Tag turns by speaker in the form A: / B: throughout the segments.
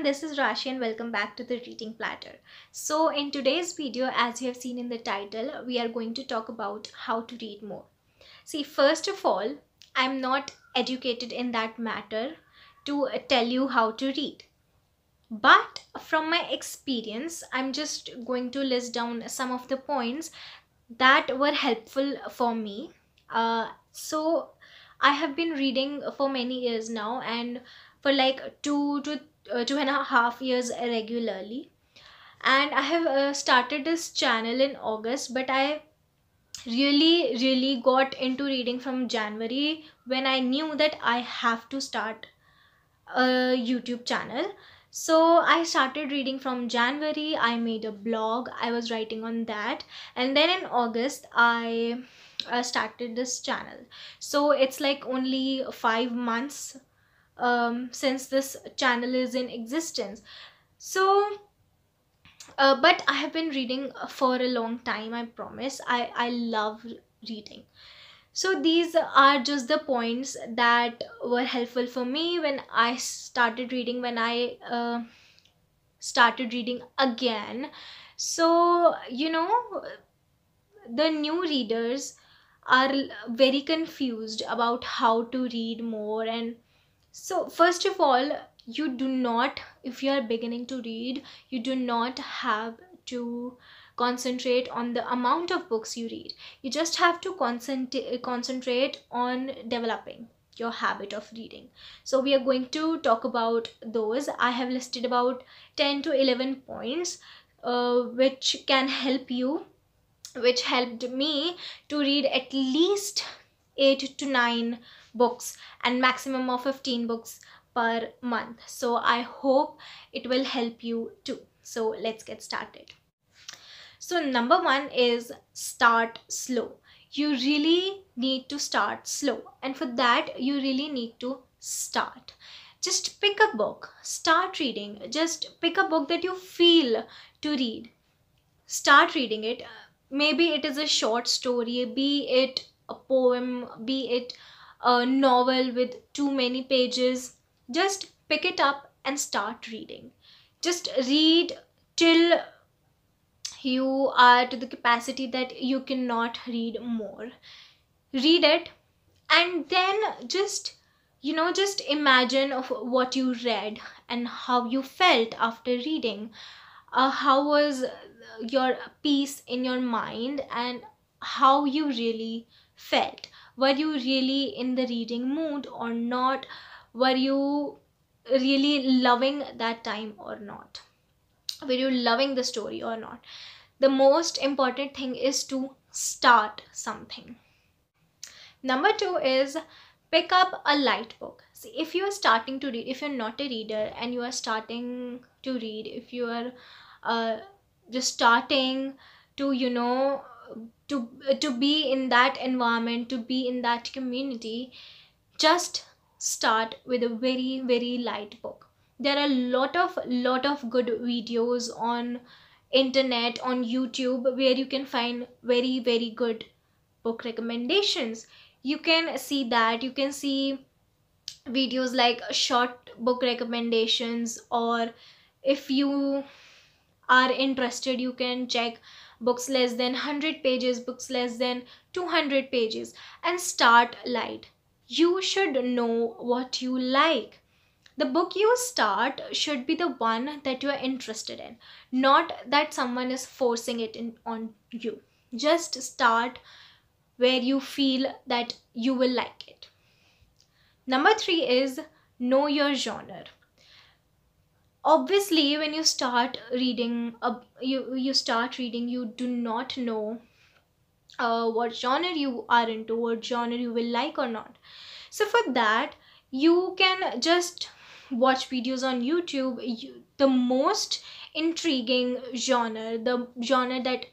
A: everyone, this is Rashi and welcome back to the Reading Platter. So in today's video, as you have seen in the title, we are going to talk about how to read more. See, first of all, I'm not educated in that matter to tell you how to read. But from my experience, I'm just going to list down some of the points that were helpful for me. So I have been reading for many years now, and for like 2 to 2.5 years regularly. And I have started this channel in August, but I really got into reading from January when I knew that I have to start a YouTube channel. So I started reading from January. I made a blog, I was writing on that, and then in August I started this channel. So it's like only 5 months since this channel is in existence. So but I have been reading for a long time, I promise. I love reading. So these are just the points that were helpful for me when I started reading, when I started reading again. So, the new readers are very confused about how to read more. And so, first of all, you do not, if you are beginning to read, you do not have to concentrate on the amount of books you read. You just have to concentrate on developing your habit of reading. So we are going to talk about those. I have listed about 10 to 11 points which can help you, which helped me to read at least 8 to 9 books and maximum of 15 books per month. So I hope it will help you too. So let's get started. So number one is start slow. You really need to start slow, and for that you really need to start. Just pick a book, start reading. Just pick a book that you feel to read. Start reading it. Maybe it is a short story, be it a poem, be it a novel with too many pages. Just pick it up and start reading. Just read till you are to the capacity that you cannot read more. Read it, and then just imagine of what you read and how you felt after reading. How was your peace in your mind, and how you really felt? Were you really in the reading mood or not? Were you really loving that time or not? Were you loving the story or not? The most important thing is to start something. Number two is pick up a light book. See, if you are starting to read, if you're not a reader and you are starting to read, if you are just starting to to be in that environment, to be in that community, just start with a very light book. There are a lot of good videos on internet, on YouTube, where you can find very good book recommendations. You can see that. You can see videos like short book recommendations, or if you are interested, you can check books less than 100 pages, books less than 200 pages, and start light. You should know what you like. The book you start should be the one that you are interested in, not that someone is forcing it on you. Just start where you feel that you will like it. Number three is know your genre. Obviously, when you start reading, you do not know what genre you are into, what genre you will like or not. So for that, you can just watch videos on YouTube. The most intriguing genre, the genre that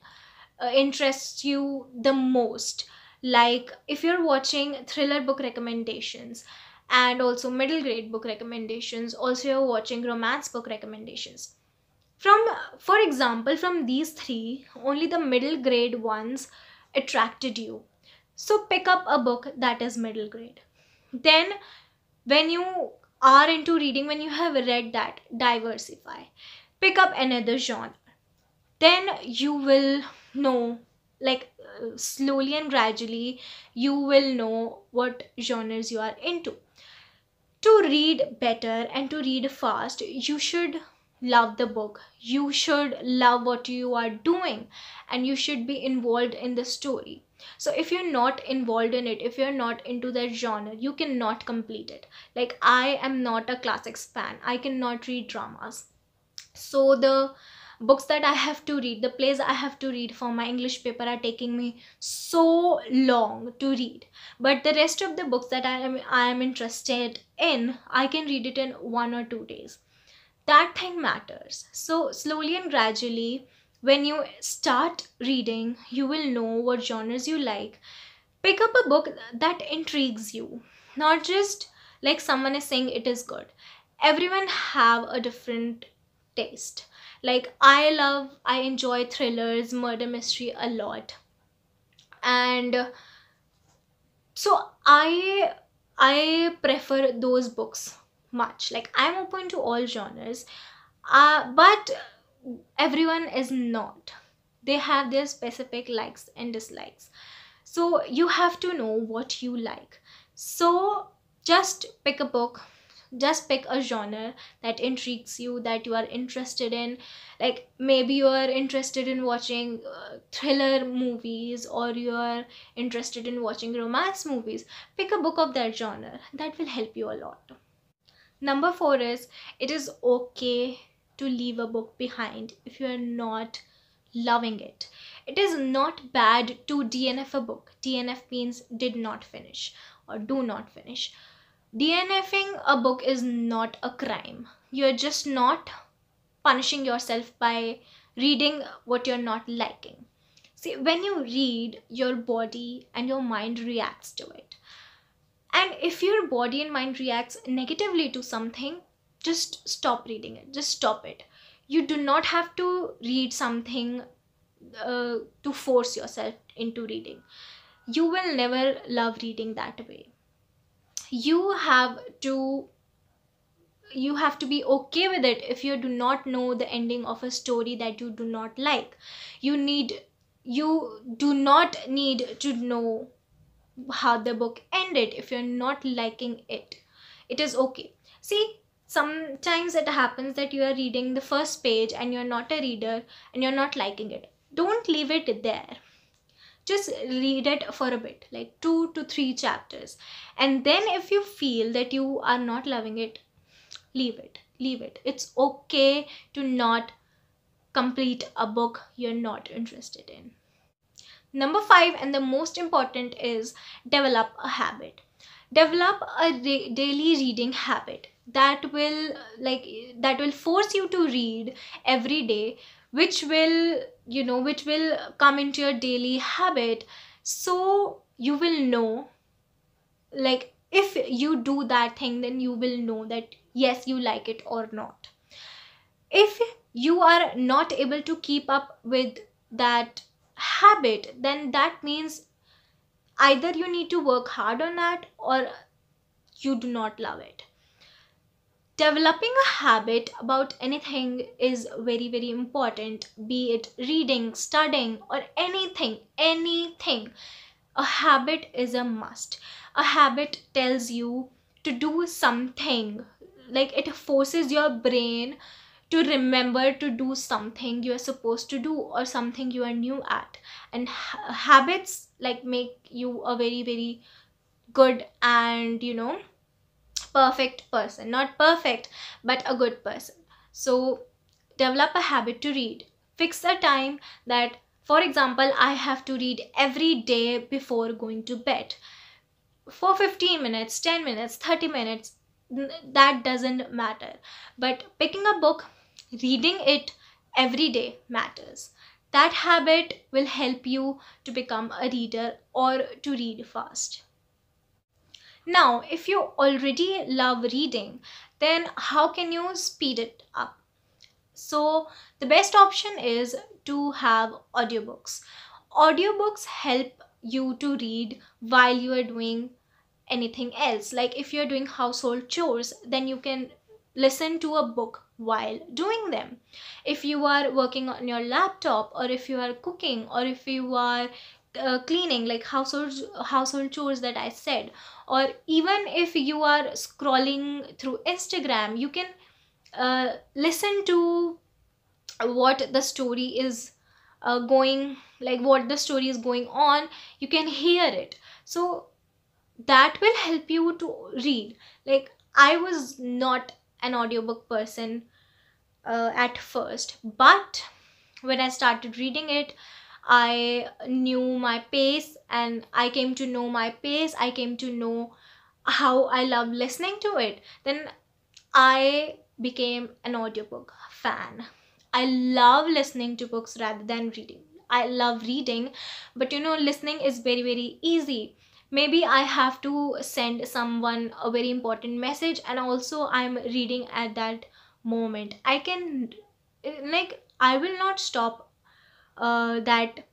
A: interests you the most. Like if you're watching thriller book recommendations, and also middle grade book recommendations, also you're watching romance book recommendations. From, for example, from these three, only the middle grade ones attracted you. So pick up a book that is middle grade. Then when you are into reading, when you have read that, diversify, pick up another genre. Then you will know, like, slowly and gradually you will know what genres you are into. To read better and to read fast, you should love the book, you should love what you are doing, and you should be involved in the story. So if you're not involved in it, if you're not into that genre, you cannot complete it. Like, I am not a classics fan, I cannot read dramas. So the books that I have to read, the plays I have to read for my English paper are taking me so long to read. But the rest of the books that I am interested in, I can read it in 1 or 2 days. That thing matters. So slowly and gradually, when you start reading, you will know what genres you like. Pick up a book that intrigues you, not just like someone is saying it is good. Everyone have a different taste. Like, I enjoy thrillers, murder mystery a lot. And so I prefer those books much. Like, I'm open to all genres. But everyone is not. They have their specific likes and dislikes. So you have to know what you like. So just pick a book, just pick a genre that intrigues you, that you are interested in. Like, maybe you are interested in watching thriller movies, or you are interested in watching romance movies. Pick a book of that genre, that will help you a lot. Number 4 is, it is okay to leave a book behind if you are not loving it. It is not bad to DNF a book. DNF means did not finish or do not finish. DNFing a book is not a crime. You're just not punishing yourself by reading what you're not liking. See, when you read, your body and your mind reacts to it. And if your body and mind reacts negatively to something, just stop reading it. Just stop it. You do not have to read something to force yourself into reading. You will never love reading that way. You have to be okay with it. If you do not know the ending of a story that you do not like, you do not need to know how the book ended. If you're not liking it, it is okay. See, sometimes it happens that you are reading the first page and you're not a reader and you're not liking it. Don't leave it there. Just read it for a bit, like 2 to 3 chapters, and then if you feel that you are not loving it, leave it. It's okay to not complete a book you're not interested in. Number 5, and the most important, is develop a habit. Develop a daily reading habit that will force you to read every day, which will come into your daily habit. So you will know, like, if you do that thing, then you will know that yes, you like it or not. If you are not able to keep up with that habit, then that means either you need to work hard on that, or you do not love it. Developing a habit about anything is very, very important, be it reading, studying, or anything. A habit is a must. A habit tells you to do something, like it forces your brain to remember to do something you are supposed to do, or something you are new at. And habits like make you a very, very good and perfect person. Not perfect, but a good person. So develop a habit to read. Fix a time that, for example, I have to read every day before going to bed, for 15 minutes, 10 minutes, 30 minutes. That doesn't matter, but picking a book, reading it every day matters. That habit will help you to become a reader or to read fast. Now, if you already love reading, then how can you speed it up? So, the best option is to have audiobooks. Audiobooks help you to read while you are doing anything else. Like if you're doing household chores, then you can listen to a book while doing them. If you are working on your laptop, or if you are cooking, or if you are cleaning, like household chores that I said, or even if you are scrolling through Instagram, you can listen to what the story is going, like what the story is going on. You can hear it. So that will help you to read. Like I was not an audiobook person at first, but when I started reading it, I knew my pace, and I came to know my pace. I came to know how I love listening to it. Then I became an audiobook fan. I love listening to books rather than reading. I love reading, but listening is very, very easy. Maybe I have to send someone a very important message, and also I'm reading at that moment. I can, like, I will not stop that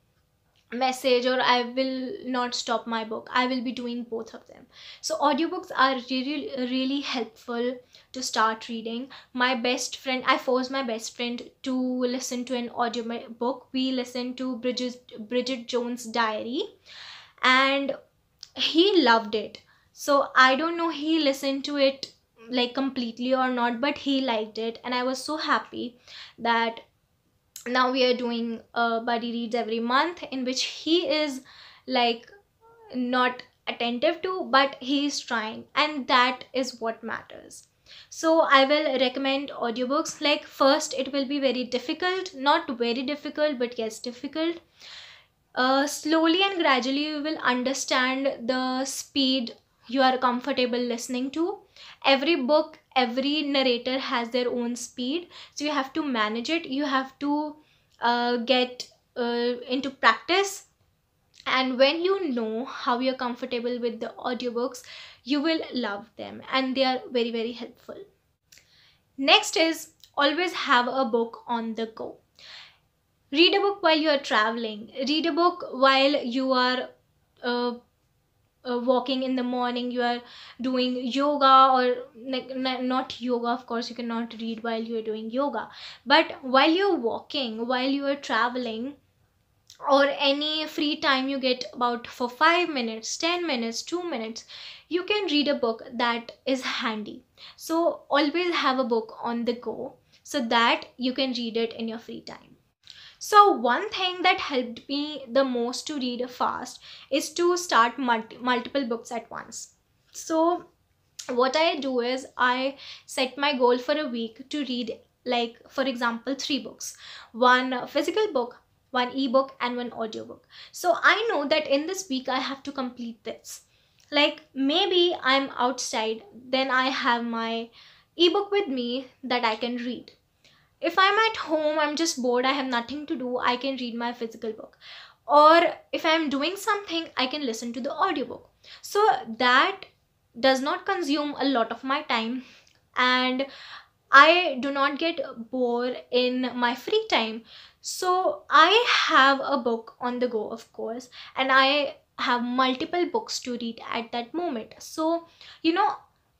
A: message, or I will not stop my book. I will be doing both of them. So audiobooks are really, really helpful to start reading. My best friend, I forced my best friend to listen to an audio book. We listened to Bridget Jones' Diary, and he loved it. So I don't know he listened to it like completely or not, but he liked it, and I was so happy that now we are doing buddy reads every month, in which he is like not attentive to, but he is trying, and that is what matters. So I will recommend audiobooks. Like first it will be very difficult, not very difficult, but yes, difficult. Slowly and gradually you will understand the speed you are comfortable listening to. Every book, every narrator has their own speed, so you have to manage it. You have to get into practice, and when you know how you're comfortable with the audiobooks, you will love them, and they are very, very helpful. Next is always have a book on the go. Read a book while you are traveling. Read a book while you are uh, walking in the morning. You are doing yoga, or like not yoga, of course you cannot read while you are doing yoga, but while you're walking, while you are traveling, or any free time you get about for 5 minutes, 10 minutes, 2 minutes, you can read a book that is handy. So always have a book on the go, so that you can read it in your free time. So one thing that helped me the most to read fast is to start multiple books at once. So what I do is I set my goal for a week to read, like for example 3 books, one physical book, one ebook, and one audiobook. So I know that in this week I have to complete this. Like maybe I'm outside, then I have my ebook with me that I can read. If I'm at home, I'm just bored, I have nothing to do, I can read my physical book. Or if I'm doing something, I can listen to the audiobook. So that does not consume a lot of my time, and I do not get bored in my free time. So I have a book on the go, of course, and I have multiple books to read at that moment. So,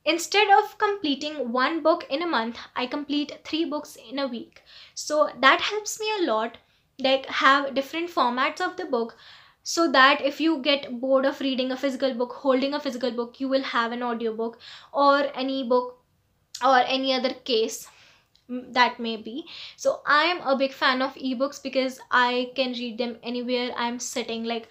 A: instead of completing one book in a month, I complete 3 books in a week. So that helps me a lot, like have different formats of the book, so that if you get bored of reading a physical book, holding a physical book, you will have an audiobook or an ebook or any other case that may be. So I am a big fan of ebooks because I can read them anywhere I'm sitting. Like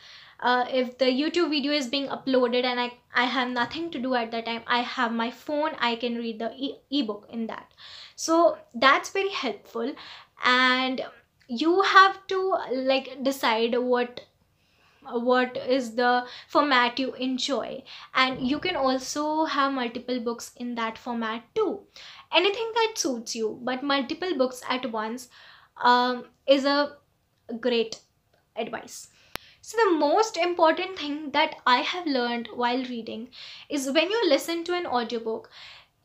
A: if the YouTube video is being uploaded and I have nothing to do at that time, I have my phone, I can read the ebook in that. So that's very helpful, and you have to like decide what is the format you enjoy, and you can also have multiple books in that format too. Anything that suits you, but multiple books at once is a great advice. So the most important thing that I have learned while reading is when you listen to an audiobook,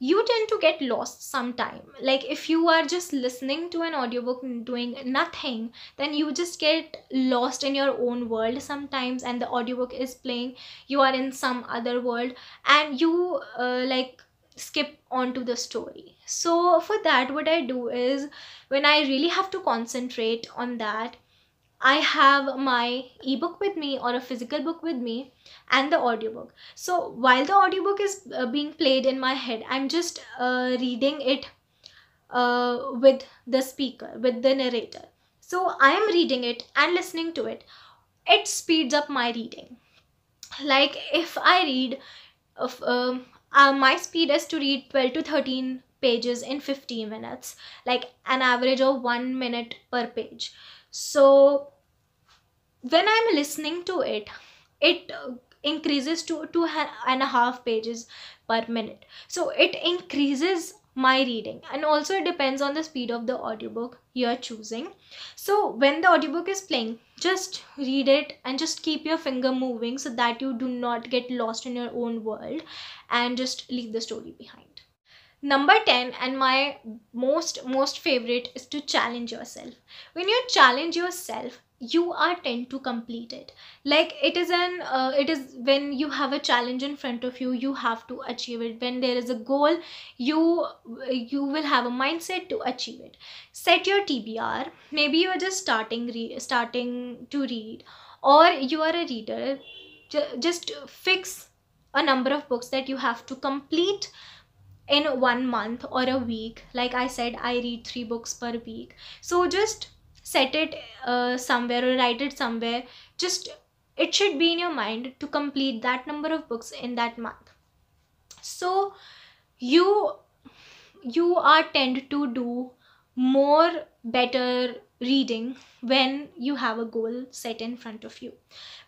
A: you tend to get lost sometime. Like if you are just listening to an audiobook and doing nothing, then you just get lost in your own world sometimes, and the audiobook is playing, you are in some other world, and you like skip onto the story. So for that, what I do is, when I really have to concentrate on that, I have my ebook with me or a physical book with me, and the audiobook. So while the audiobook is being played in my head, I'm just reading it with the speaker, with the narrator. So I am reading it and listening to it. It speeds up my reading. Like if I read, of my speed is to read 12 to 13 pages in 15 minutes, like an average of 1 minute per page. So when I'm listening to it, it increases to 2.5 pages per minute. So it increases my reading, and also it depends on the speed of the audiobook you're choosing. So when the audiobook is playing, just read it and just keep your finger moving so that you do not get lost in your own world, and just leave the story behind. Number 10, and my most favorite, is to challenge yourself. When you challenge yourself, you are tend to complete it. Like it is when you have a challenge in front of you, you have to achieve it. When there is a goal, you will have a mindset to achieve it. Set your TBR. Maybe you are just starting to read, or you are a reader. Just fix a number of books that you have to complete in 1 month or a week. Like I said, I read 3 books per week. So just set it somewhere, or write it somewhere. Just, it should be in your mind to complete that number of books in that month. So you are tend to do more better reading when you have a goal set in front of you.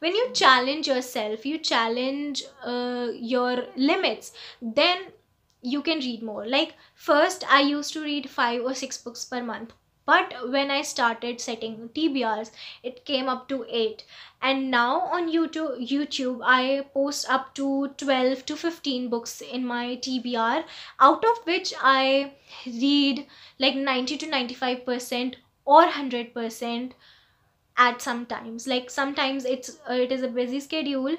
A: When you challenge yourself, you challenge your limits, then you can read more. Like first I used to read 5 or 6 books per month, but when I started setting TBRs, it came up to 8. And now on YouTube I post up to 12 to 15 books in my TBR, out of which I read like 90 to 95% or 100% at some times. Like sometimes it is a busy schedule,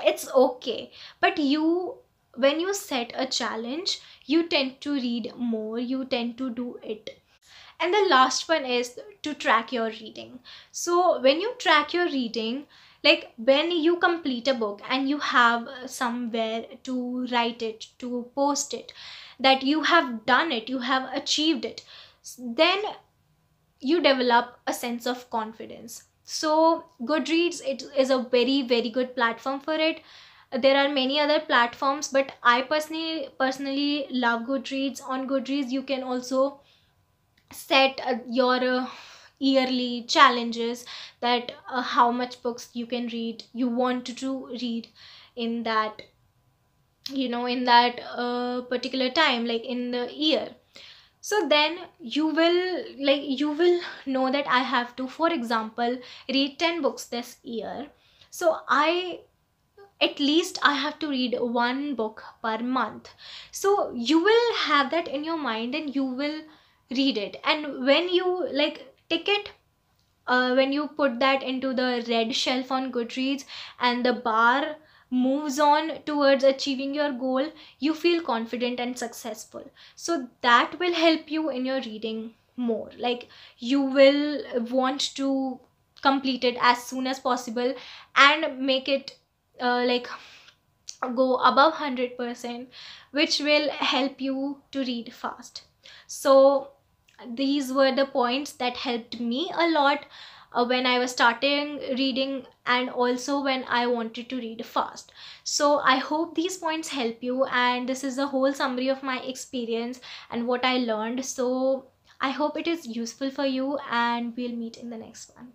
A: it's okay. But you, when you set a challenge, you tend to read more, you tend to do it. And the last one is to track your reading. So when you track your reading, like when you complete a book and you have somewhere to write it, to post it, that you have done it, you have achieved it, then you develop a sense of confidence. So Goodreads, it is a very good platform for it. There are many other platforms, but I personally love Goodreads. On Goodreads you can also set your yearly challenges, that how much books you can read, you want to read in that, in that particular time, like in the year. So then you will know that I have to, for example, read 10 books this year. So I, at least I have to read 1 book per month. So you will have that in your mind and you will read it. And when you like tick it, when you put that into the red shelf on Goodreads, and the bar moves on towards achieving your goal, you feel confident and successful. So that will help you in your reading more. Like you will want to complete it as soon as possible and make it like go above 100%, which will help you to read fast. So these were the points that helped me a lot when I was starting reading, and also when I wanted to read fast. So I hope these points help you, and this is a whole summary of my experience and what I learned. So I hope it is useful for you, and we'll meet in the next one.